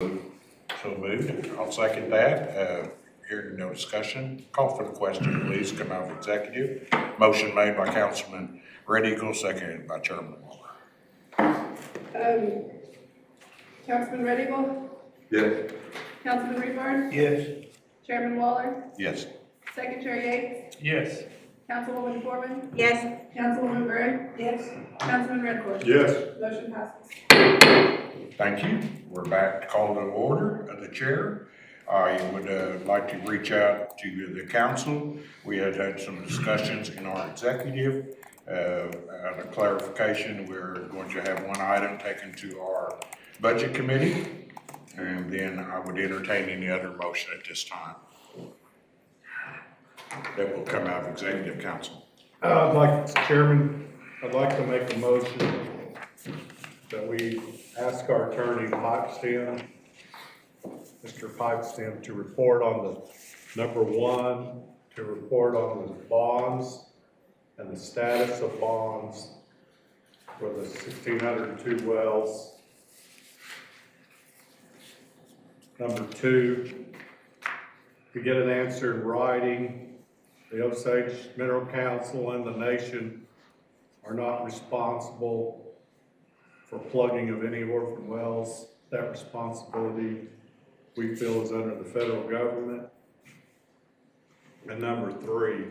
So moved. I'll second that. Hearing no discussion, call for the question, please, come out of executive. Motion made by Councilman Red Eagle, seconded by Chairman Waller. Councilman Red Eagle? Yes. Councilman Rebar? Yes. Chairman Waller? Yes. Secretary Yates? Yes. Councilwoman Foreman? Yes. Councilwoman Gray? Yes. Councilman Redcorn? Yes. Motion passes. Thank you. We're back to call to order of the chair. I would like to reach out to the council. We had some discussions in our executive. As a clarification, we're going to have one item taken to our budget committee, and then I would entertain any other motion at this time that will come out of executive council. Chairman, I'd like to make a motion that we ask our attorney, Mr. Pipestem, to report on the number one, to report on the bonds and the status of bonds for the 1,602 wells. Number two, to get an answer in writing. The Osage Mineral Council and the nation are not responsible for plugging of any orphan wells. That responsibility we feel is under the federal government. And number three,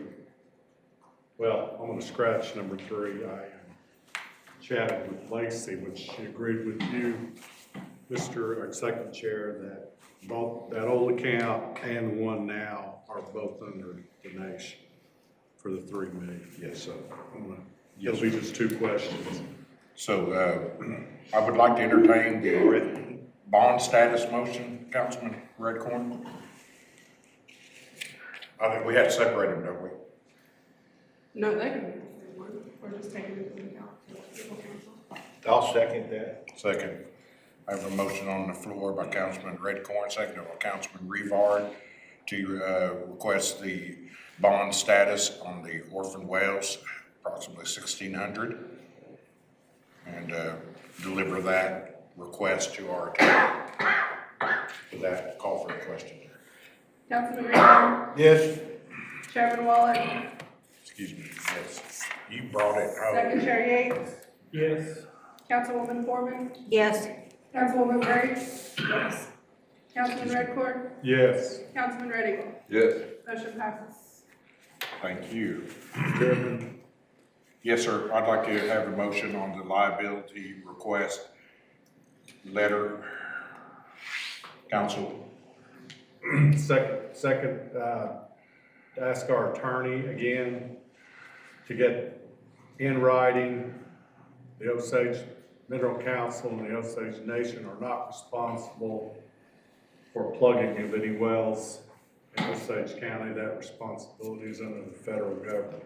well, I'm gonna scratch number three. I chatted with Lacey, which she agreed with you, Mr. Second Chair, that both that old account and the one now are both under the nation for the $3 million. Yes, sir. It'll be just two questions. So I would like to entertain the bond status motion, Councilman Redcorn. I think we have to separate them, don't we? No, they can be one. We're just taking it into account. I'll second that. Second. I have a motion on the floor by Councilman Redcorn, seconded by Councilman Revard to request the bond status on the orphan wells, approximately 1,600, and deliver that request to our attorney. With that, call for a question. Councilman Rebar? Yes. Chairman Waller? Excuse me, yes. You brought it home. Secretary Yates? Yes. Councilwoman Foreman? Yes. Councilwoman Gray? Yes. Councilman Redcorn? Yes. Councilman Red Eagle? Yes. Motion passes. Thank you. Chairman. Yes, sir. I'd like to have a motion on the liability request letter. Council. Second, ask our attorney again to get in writing, the Osage Mineral Council and the Osage Nation are not responsible for plugging of any wells in Osage County. That responsibility is under the federal government.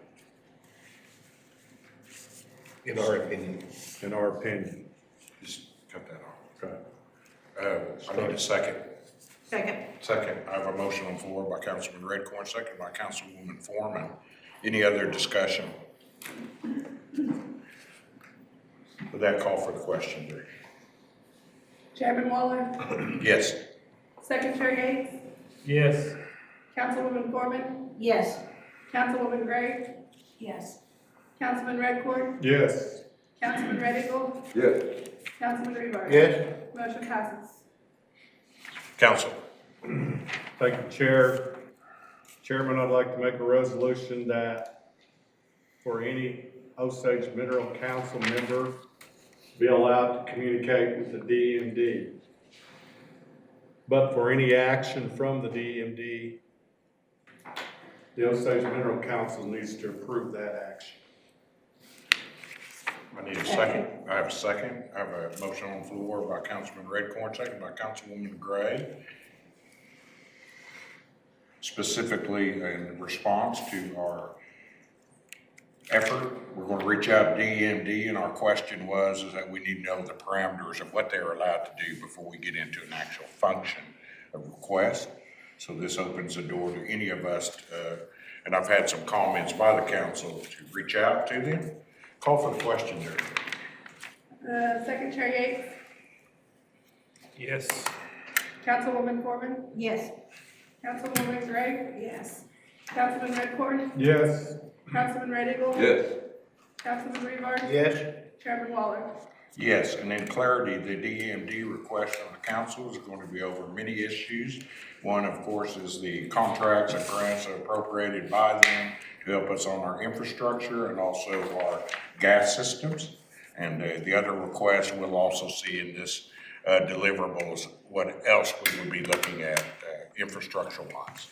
In our opinion. In our opinion. Just cut that off. Okay. I need a second. Second. Second, I have a motion on the floor by Councilman Redcorn, second by Councilwoman Foreman. Any other discussion? With that, call for the question, please. Chairman Waller? Yes. Secretary Yates? Yes. Councilwoman Foreman? Yes. Councilwoman Gray? Yes. Councilman Redcorn? Yes. Councilman Red Eagle? Yes. Councilman Rebar? Yes. Motion passes. Council. Thank you, Chair. Chairman, I'd like to make a resolution that for any Osage Mineral Council member be allowed to communicate with the DMD. But for any action from the DMD, the Osage Mineral Council needs to approve that action. I need a second. I have a second. I have a motion on the floor by Councilman Redcorn, second by Councilwoman Gray. Specifically in response to our effort, we're going to reach out to DMD, and our question is that we need to know the parameters of what they're allowed to do before we get into an actual function of request. So this opens the door to any of us, and I've had some comments by the council to reach out to them. Call for the question there. Secretary Yates? Yes. Councilwoman Foreman, Yes. Councilwoman Gray, Yes. Councilman Redcorn, Yes. Councilman Red Eagle. Yes. Councilman Rebar, Yes. Chairman Waller. Yes, and in clarity, the DMD request from the council is going to be over many issues. One, of course, is the contracts and grants appropriated by them to help us on our infrastructure and also our gas systems. And the other request we'll also see in this deliverables, what else we would be looking at infrastructure wise.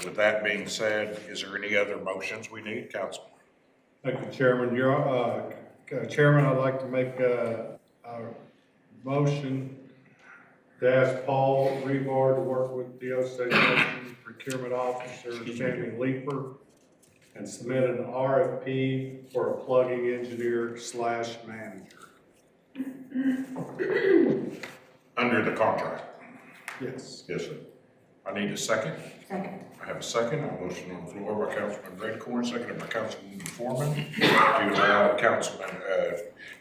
With that being said, is there any other motions we need, Council? Thank you, Chairman. Chairman, I'd like to make a motion to ask Paul Rebar to work with the Osage Nation Procurement Officer, Tammy Leeper, and submit an RFP for a plugging engineer / manager. Under the contract? Yes. Yes, sir. I need a second. Second. I have a second. A motion on the floor by Councilman Redcorn, seconded by Councilwoman Foreman, to allow Councilman,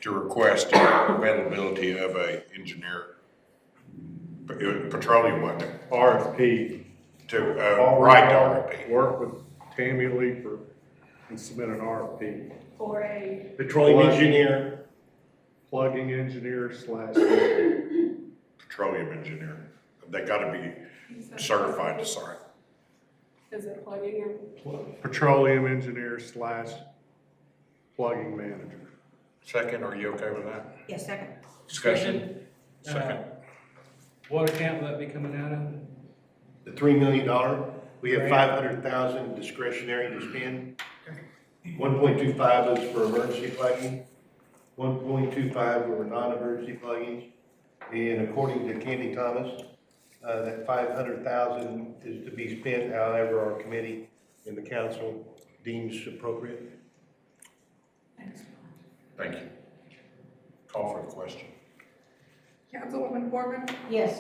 to request availability of a engineer, petroleum one, RFP. to, write the RFP. Work with Tammy Leeper and submit an RFP. For a, Petroleum engineer. Plugging engineer / Petroleum engineer. They gotta be certified to sign. is it plugging in? petroleum engineer / plugging manager. Second, are you okay with that? Yes, second. Discussion? Second. What account will that be coming out of? The $3 million, we have 500,000 discretionary to spend. 1.25 is for emergency plugging, 1.25 for non-emergency plugging. And according to Candy Thomas, that 500,000 is to be spent however our committee and the council deems appropriate. Thank you. Call for the question. Councilwoman Foreman, Yes.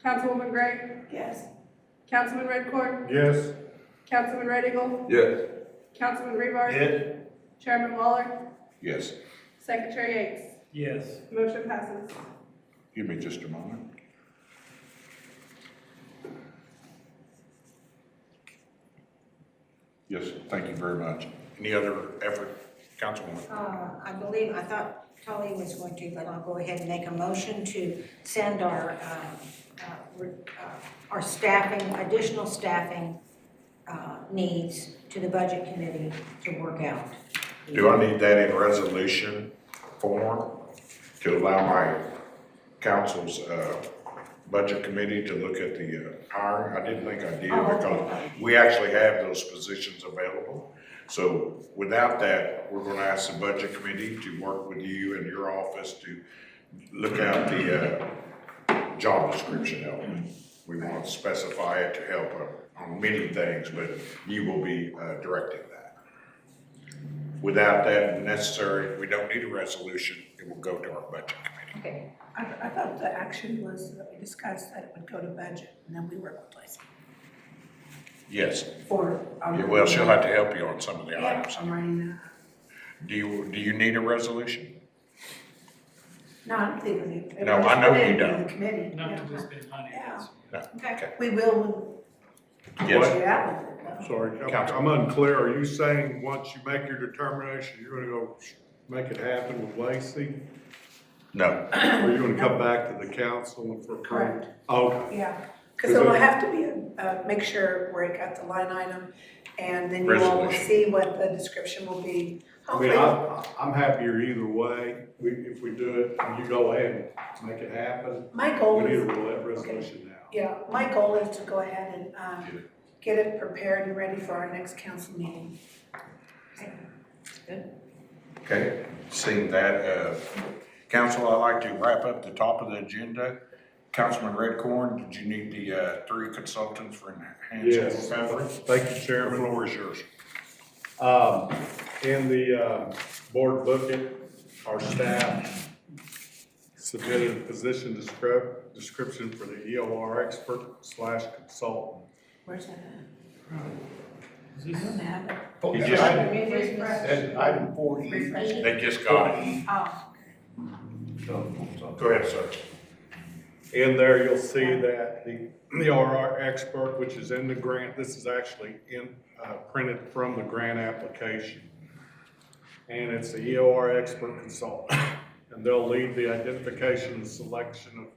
Councilwoman Gray, Yes. Councilman Redcorn, Yes. Councilman Red Eagle, Yes. Councilman Rebar. Yes. Chairman Waller, Yes. Secretary Yates. Yes. Motion passes. Give me just a moment. Yes, thank you very much. Any other effort, Councilwoman? I thought Tully was going to, but I'll go ahead and make a motion to send our staffing, additional staffing needs to the budget committee to work out. Do I need that in resolution form to allow my council's budget committee to look at the hiring? I didn't think I did Oh, because okay. we actually have those positions available. So without that, we're gonna ask the budget committee to work with you and your office to look at the job description element. We want to specify it to help on many things, but you will be directing that. Without that necessary, we don't need a resolution, it will go to our budget committee. Okay. I thought the action was that we discussed that it would go to budget and then we work with Lacey Yes, for. yeah, well, she'll have to help you on some of the Yeah, items. I'm writing, Do you need a resolution? no, I don't think we do. No, I know you It was put into don't. the committee. Not yeah. to spend money, Yeah. yes. No, Okay. okay. We will, Yes, work it out with it, though. Sorry, Council. I'm unclear. Are you saying once you make your determination, you're gonna go make it happen with Lacey? no, Or are you gonna come back to the council for? Correct. Okay. Yeah, because it will have to be, make sure where it got the line item, and then you all will Resolution. see what the description will be. I mean, Hopefully, I'm happier either way. If we do it, and you go ahead and make it happen, my goal we need is, a resolution now. yeah, my goal is to go ahead and, get it prepared and ready for our next council meeting. okay. Seeing that, council, I'd like to wrap up the top of the agenda. Councilman Redcorn, did you need the 3 consultants for enhanced Yes. recovery? Thank you, The Chairman. floor is yours. In the board booklet, our staff submitted a position description for the EOR expert / consultant. Where's that Is at? I don't this, have it. You That's just- That's item 4E. Refresh it. They just got it. Oh, Go ahead, sir. In there, you'll see that the EOR expert, which is in the grant, this is actually printed from the grant application. And it's the EOR expert consultant. And they'll lead the identification and selection of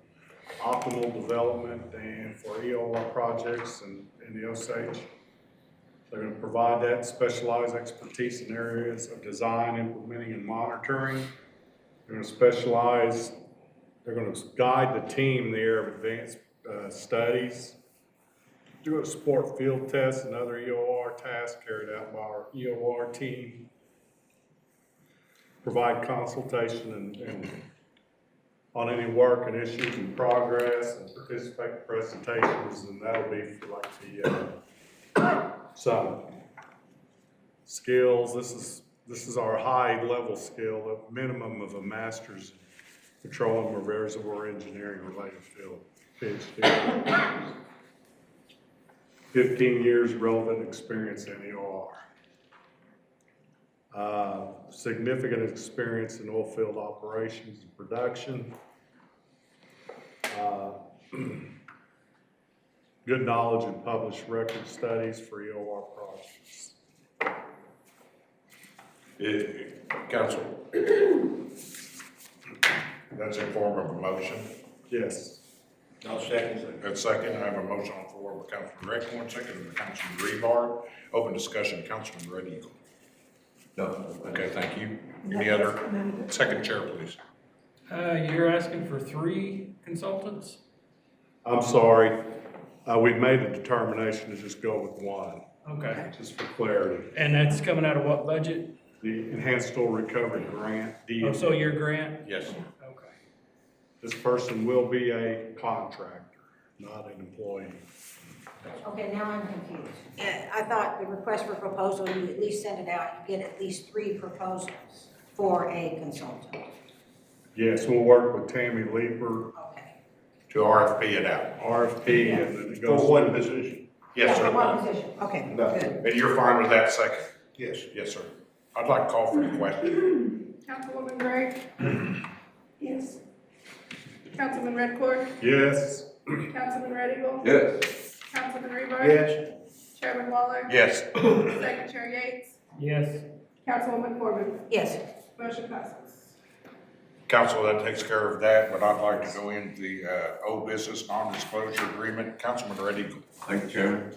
optimal development and for EOR projects in the Osage. They're gonna provide that specialized expertise in areas of design, implementing, and monitoring. They're gonna guide the team in the area of advanced studies, do a support field tests and other EOR tasks carried out by our EOR team, provide consultation and on any work and issues in progress, and participate in presentations, and that'll be for like the summit. Skills, this is our high level skill, a minimum of a master's in petroleum or reservoir engineering related field, PhD. 15 years relevant experience in EOR. Significant experience in oil field operations and production. Good knowledge in published record studies for EOR projects. Council, that's in form of a motion. Yes. I'll second. That second, I have a motion on the floor by Councilman Redcorn, second by Councilman Rebar. Open discussion, Councilman Red Eagle. No. Okay, thank you. Any other? Second chair, please. You're asking for 3 consultants? I'm sorry, we've made a determination to just go with one, Okay. just for clarity. And that's coming out of what budget? The Enhanced Oil Recovery Grant, Oh, so your grant? Yes. Okay. this person will be a contractor, not an employee. Okay, now I'm confused. I thought the request for proposal, you at least send it out, you get at least 3 proposals for a consultant. Yes, we'll work with Tammy Leeper, Okay. To RFP it out. RFP, and then it For goes. one position. Yes, Yeah, for one sir. position, okay, No. good. And you're fine with that second? Yes. Yes, sir. I'd like to call for the question. Councilwoman Gray, Yes. Councilman Redcorn, Yes. Councilman Red Eagle, Yes. Councilman Rebar. Yes. Chairman Waller, Yes. Second Chair Yates, Yes. Councilwoman Corbin. Yes, Motion passes. Council, that takes care of that, but I'd like to go into the old business non-disclosure agreement. Councilman Red Eagle. Thank you, Chairman.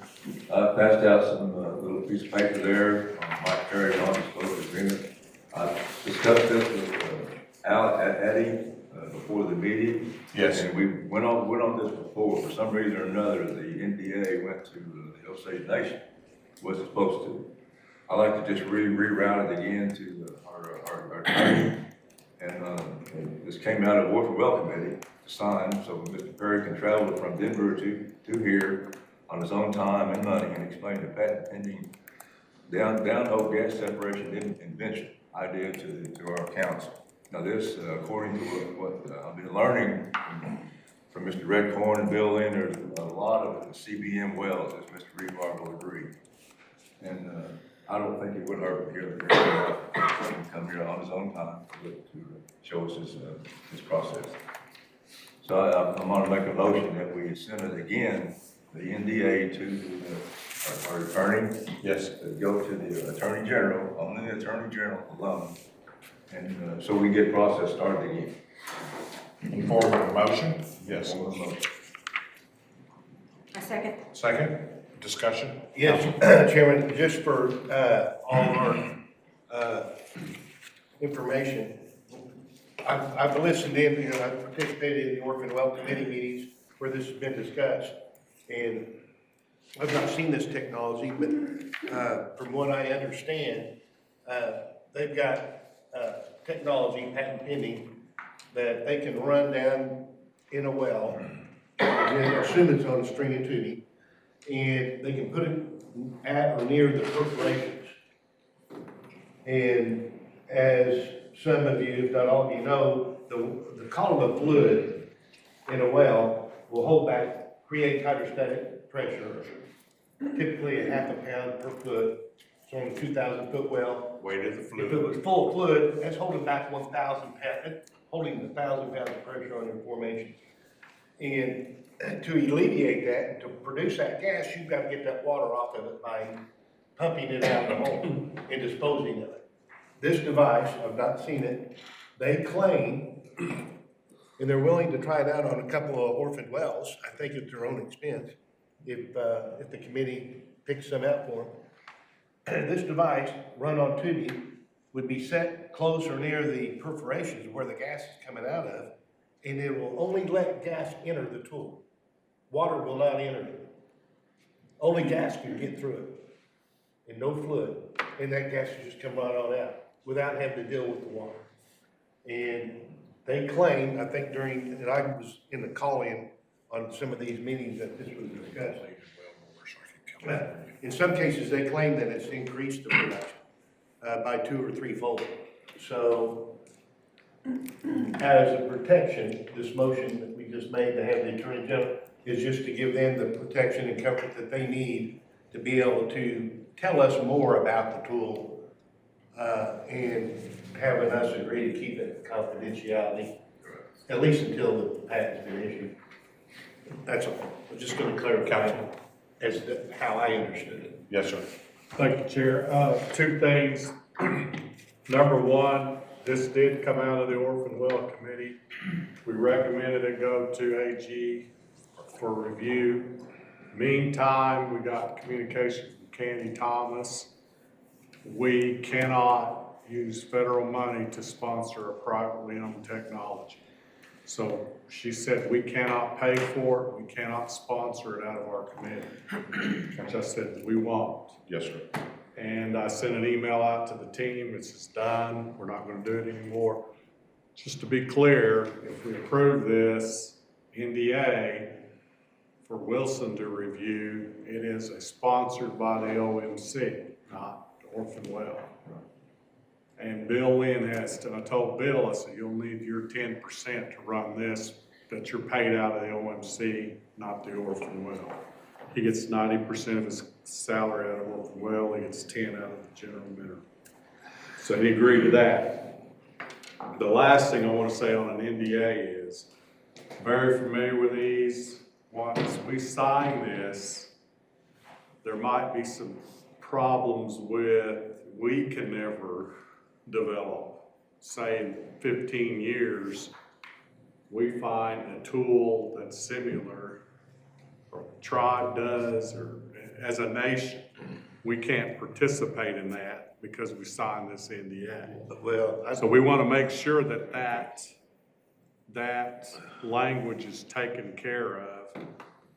I passed out some little piece of paper there on Mike Terry non-disclosure agreement. I discussed this with Addie before the meeting. Yes. And we went on this before. For some reason or another, the NDA went to the Osage Nation. Wasn't supposed to. I like to just reroute it again to our attorney. And this came out of Warfare Well Committee to sign, so Mr. Perry can travel from Denver to here on his own time and money and explain the patent pending downhole gas separation invention idea to our council. Now this, according to what I've been learning from Mr. Redcorn and Bill Lynn, there's a lot of CBM wells, as Mr. Rebar will agree. And I don't think it would hurt to hear him come here on his own time to show us his process. So I'm gonna make a motion that we send it again, the NDA to our attorney. Yes. Go to the Attorney General, only the Attorney General alone, and so we get process started again. In form of a motion? Yes. Form of a motion. a second. Second, discussion? Yes, Chairman, just for all our information, I've listened in, I've participated in the Orphan Well Committee meetings where this has been discussed, and I've not seen this technology, but from what I understand, they've got technology, patent pending, that they can run down in a well, and then assume it's on a string of tubing, and they can put it at or near the perforations. And as some of you, if not all of you know, the column of fluid in a well will hold back, create hydrostatic pressure, typically a half a pound per foot. It's on a 2,000-foot well. Weight of the If it fluid. was full of fluid, that's holding back 1,000 pounds, holding the 1,000 pounds of pressure on your formation. And to alleviate that, to produce that gas, you've got to get that water off of it by pumping it out of the hole and disposing of it. This device, I've not seen it, they claim, and they're willing to try it out on a couple of orphaned wells, I think at their own expense, if the committee picks some out for them. This device, run on tubing, would be set close or near the perforations where the gas is coming out of, and it will only let gas enter the tool. Water will not enter it. Only gas can get through it, and no fluid, and that gas will just come right on out without having to deal with the water. And they claim, I think and I was in the call-in on some of these meetings that this was discussed. In some cases, they claim that it's increased the production by 2 or 3-fold. So, as a protection, this motion that we just made to have the Attorney General is just to give them the protection and comfort that they need to be able to tell us more about the tool, and having us agree to keep it confidentiality, at least until the patent's been issued. That's all. I'm just gonna clarify as to how I understood it. Yes, sir. Thank you, Chair. 2 things. Number 1, this did come out of the Orphan Well Committee. We recommended it go to AG for review. Meantime, we got communication from Candy Thomas. We cannot use federal money to sponsor a privately owned technology. So she said we cannot pay for it, we cannot sponsor it out of our committee, which I said we won't. Yes, sir. And I sent an email out to the team, it's just done, we're not gonna do it anymore. Just to be clear, if we approve this NDA for Wilson to review, it is sponsored by the OMC, not Orphan Well. And Bill Lynn I told Bill, I said, you'll need your 10% to run this, that you're paid out of the OMC, not the Orphan Well. He gets 90% of his salary out of Orphan Well, he gets 10 out of the general mineral. So he agreed to that. The last thing I want to say on an NDA is, very familiar with these. Once we sign this, there might be some problems with, we can never develop, say in 15 years, we find a tool that's similar, or the tribe does, or as a nation, we can't participate in that because we signed this NDA. Well, So we want to make sure that language is taken care of.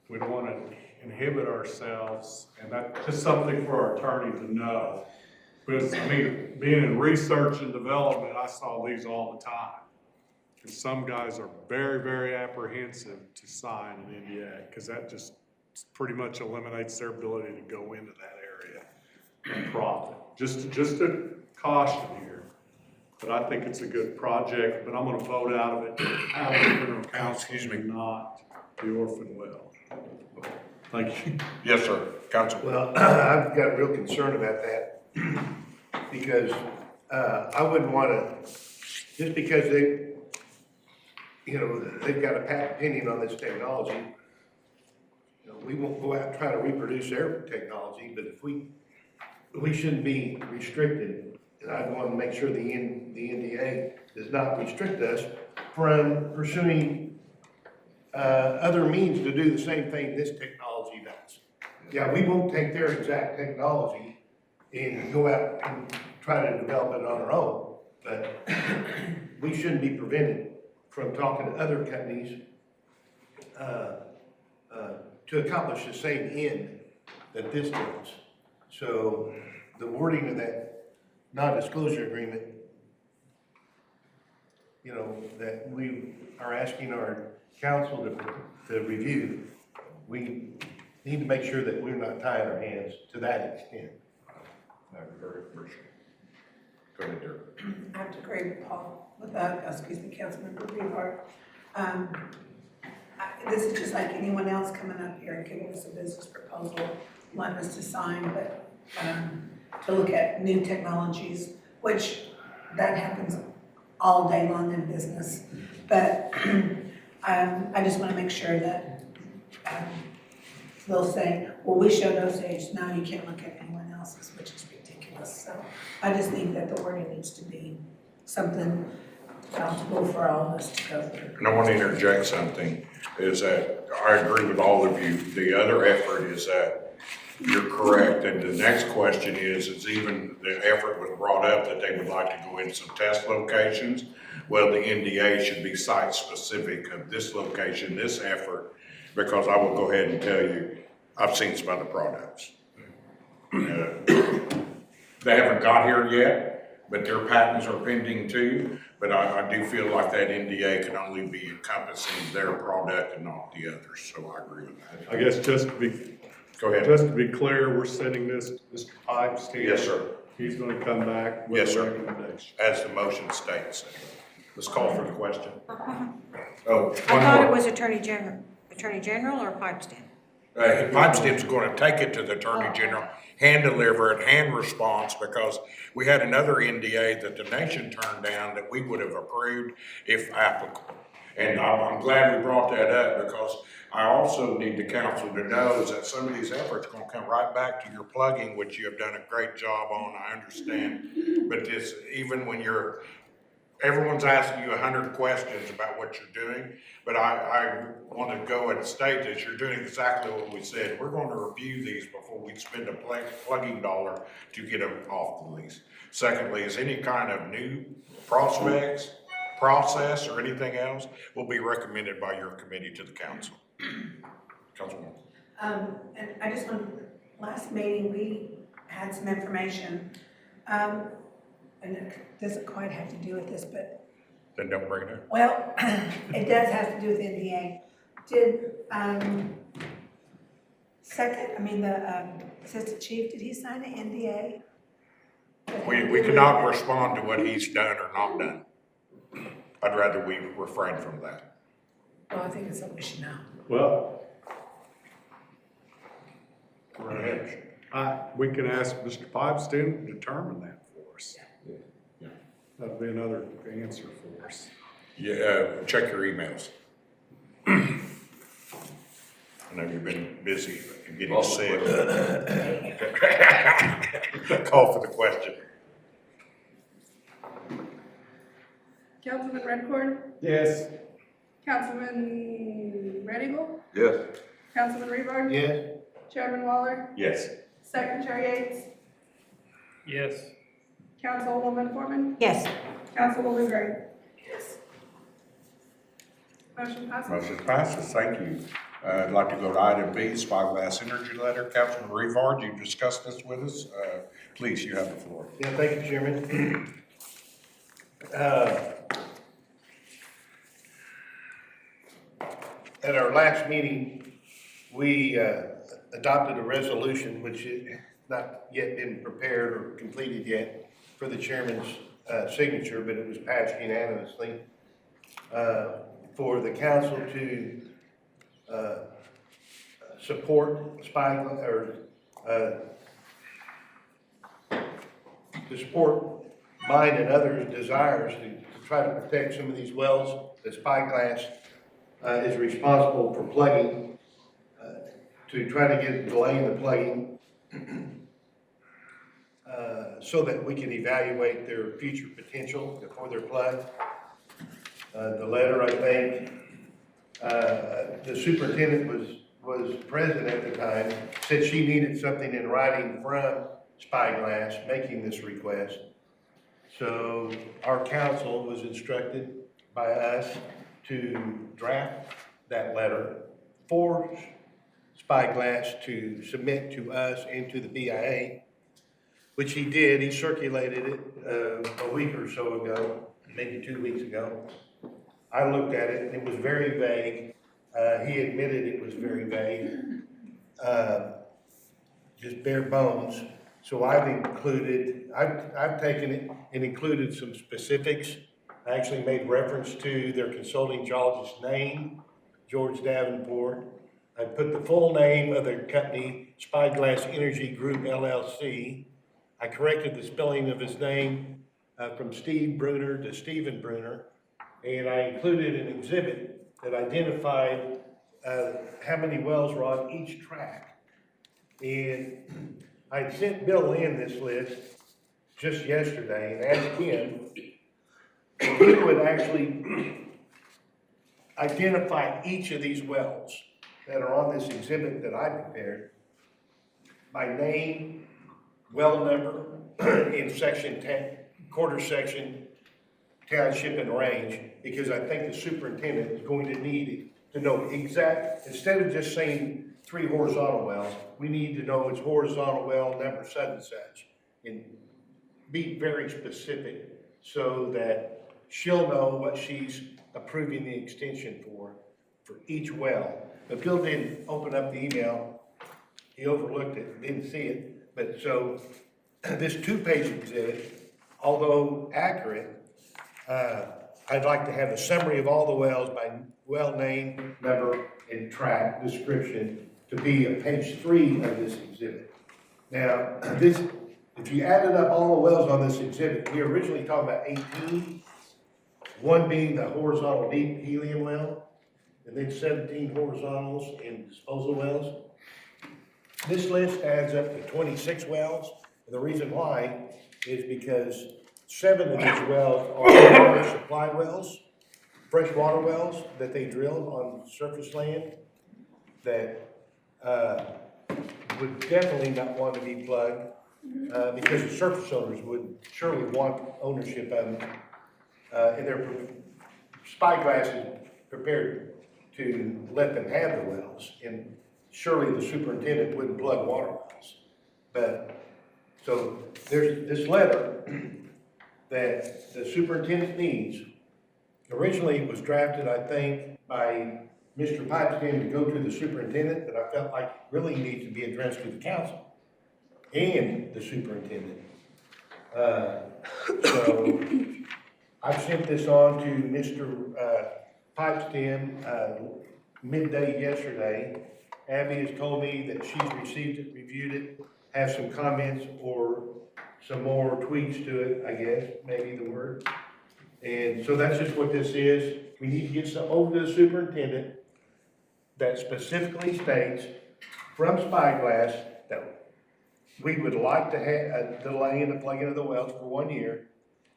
We don't want to inhibit ourselves, and that's just something for our attorney to know. Because, I mean, being in research and development, I saw these all the time. And some guys are very, very apprehensive to sign an NDA, because that just pretty much eliminates their ability to go into that area and profit. Just a caution here. But I think it's a good project, but I'm gonna vote out of it, out of the Mineral Council, and not the Orphan Well. Thank you. Yes, sir. Counsel. well, I've got a real concern about that because I wouldn't want to, just because they've got a patent opinion on this technology, we won't go out and try to reproduce their technology, but if we shouldn't be restricted. And I want to make sure the NDA does not restrict us from pursuing other means to do the same thing this technology does. Yeah, we won't take their exact technology and go out and try to develop it on our own, but we shouldn't be prevented from talking to other companies to accomplish the same end that this does. So the wording of that non-disclosure agreement, that we are asking our council to review, we need to make sure that we're not tying our hands to that extent. I very appreciate it. Go ahead, Derek. I have to agree with Paul, with Councilmember Beavart. This is just like anyone else coming up here and giving us a business proposal, wanting us to sign, but to look at new technologies, which that happens all day long in business. But I just wanna make sure that, they'll say, well, we showed Osage, now you can't look at anyone else's, which is ridiculous. So I just think that the wording needs to be something palatable for all of us to go through. And I want to interject something, is that I agree with all of you. The other effort is that you're correct, and the next question is even the effort was brought up that they would like to go in some test locations. Well, the NDA should be site-specific of this location, this effort, because I will go ahead and tell you, I've seen some other products. They haven't got here yet, but their patents are pending too. But I do feel like that NDA can only be encompassing their product and not the others, so I agree with that. I guess just to be clear, we're sending this to Mr. Pipes here. Yes, sir. He's gonna come back Yes, with a sir. recommendation. As the motion states. Let's call for the question. I Oh, thought it one more. was Attorney General or Pipestem? Pipestem's gonna take it to the Attorney General, hand deliver it, hand response, because we had another NDA that the nation turned down that we would have approved if applicable. And I'm glad we brought that up, because I also need the council to know is that some of these efforts are gonna come right back to your plugging, which you have done a great job on, I understand. But this, even when everyone's asking you 100 questions about what you're doing, but I want to go and state that you're doing exactly what we said. We're going to review these before we spend a plugging dollar to get them off the lease. Secondly, is any kind of new prospects, process, or anything else will be recommended by your committee to the council. Councilwoman. And I just want, last meeting, we had some information, and it doesn't quite have to do with this, but, Then don't bring it up. well, it does have to do with NDA. Did, the assistant chief, did he sign an NDA? We cannot respond to what he's done or not done. I'd rather we refrain from that. Well, I think it's something we should know. Well, Go ahead. we can ask Mr. Pipes to determine that for us. Yeah. That'd be another answer for us. Yeah, check your emails. I know you've been busy getting sick. Call for the question. Councilman Redcorn, Yes. Councilman Red Eagle, Yes. Councilman Rebar, Yes? Chairman Waller, Yes. Secretary Yates, Yes. Councilwoman Foreman, Yes. Councilwoman Gray. Yes. Motion passes. Motion passes, thank you. I'd like to go to item B, Spyglass Energy Letter. Councilman Rivard, you discussed this with us. Please, you have the floor. Yeah, thank you, Chairman. At our last meeting, we adopted a resolution which has not yet been prepared or completed yet for the chairman's signature, but it was passed unanimously for the council to support to support mine and others' desires to try to protect some of these wells that Spyglass is responsible for plugging, to try to get delaying the plugging so that we can evaluate their future potential before they're plugged. The letter, I think, the superintendent was present at the time, said she needed something in writing from Spyglass making this request. So our council was instructed by us to draft that letter for Spyglass to submit to us and to the BIA, which he did. He circulated it a week or so ago, maybe 2 weeks ago. I looked at it and it was very vague. He admitted it was very vague, just bare bones. So I've taken it and included some specifics. I actually made reference to their consulting geologist's name, George Davenport. I put the full name of their company, Spyglass Energy Group LLC. I corrected the spelling of his name from Steve Bruner to Stephen Bruner. And I included an exhibit that identified, how many wells were on each track. And I sent Bill in this list just yesterday and asked him if he would actually identify each of these wells that are on this exhibit that I prepared by name, well number, in section 10, quarter section, township and range, because I think the superintendent is going to need to know exact, instead of just saying 3 horizontal wells, we need to know it's horizontal well number such and such, and be very specific so that she'll know what she's approving the extension for each well. But Bill didn't open up the email, he overlooked it, didn't see it, but so this 2-page exhibit, although accurate, I'd like to have a summary of all the wells by well name, number, and track description to be on page 3 of this exhibit. Now, this, if you added up all the wells on this exhibit, we were originally talking about 18, one being the horizontal deep helium well, and then 17 horizontals and disposal wells. This list adds up to 26 wells, and the reason why is because 7 of these wells are water supply wells, freshwater wells that they drilled on surface land that would definitely not want to be plugged because the surface owners would surely want ownership of them. And their Spyglass is prepared to let them have the wells, and surely the superintendent wouldn't plug water wells. But, so there's this letter that the superintendent needs. Originally, it was drafted, I think, by Mr. Pipestein to go to the superintendent, but I felt like it really needs to be addressed to the council and the superintendent. So I've sent this on to Mr. Pipestein midday yesterday. Abby has told me that she's received it, reviewed it, has some comments or some more tweaks to it, I guess, maybe the word. And so that's just what this is. We need to get some over to the superintendent that specifically states from Spyglass that we would like to have a delay in the plugging of the wells for 1 year,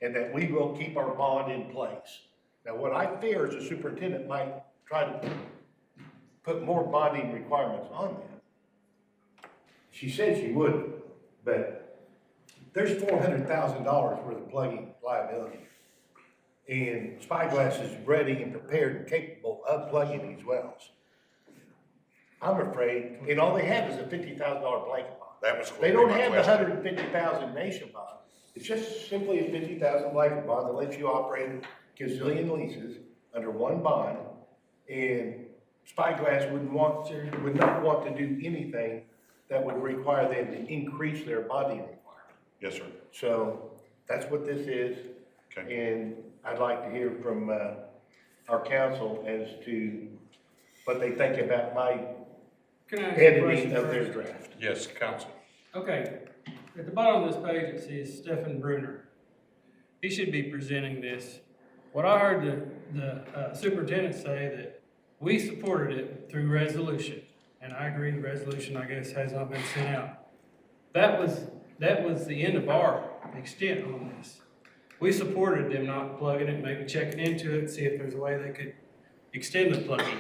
and that we will keep our bond in place. Now, what I fear is the superintendent might try to put more bonding requirements on them. She said she wouldn't, but there's $400,000 worth of plugging liability. And Spyglass is ready and prepared and capable of plugging these wells. I'm afraid, and all they have is a $50,000 blanket bond. That was. They don't have the $150,000 nation bond. It's just simply a $50,000 blanket bond that lets you operate gazillion leases under one bond. And Spyglass would not want to do anything that would require them to increase their bonding requirement. Yes, sir. So that's what this is. Okay. And I'd like to hear from our council as to what they think about my Can I ask you a editing question of their first? draft. Yes, council. Okay, at the bottom of this page, it says Stephen Bruner. He should be presenting this. What I heard the superintendent say that we supported it through resolution, and I agree the resolution, I guess, has not been sent out. That was the end of our extent on this. We supported them not plugging it, maybe checking into it, see if there's a way they could extend the plugging.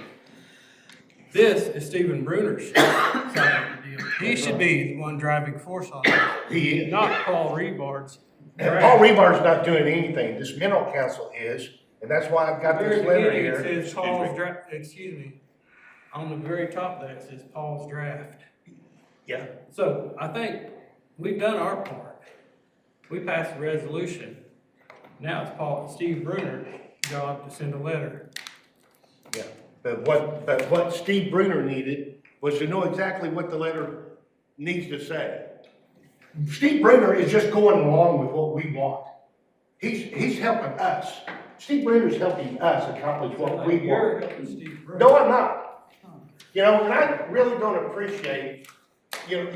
This is Stephen Bruner's side of the deal. He should be the one driving force on this, He is. not Paul Rebard's. And Paul Rebar's not doing anything. This mineral council is, and that's why I've got this letter It here. says Paul's draft, on the very top of that, it says Paul's draft. Yeah. So I think we've done our part. We passed a resolution. Now it's Steve Bruner's job to send a letter. Yeah. But what Steve Bruner needed was to know exactly what the letter needs to say. Steve Bruner is just going along with what we want. He's helping us. Steve Bruner's helping us accomplish what we You're want. helping Steve Bruner. No, I'm not. You know, and I really don't appreciate, you know,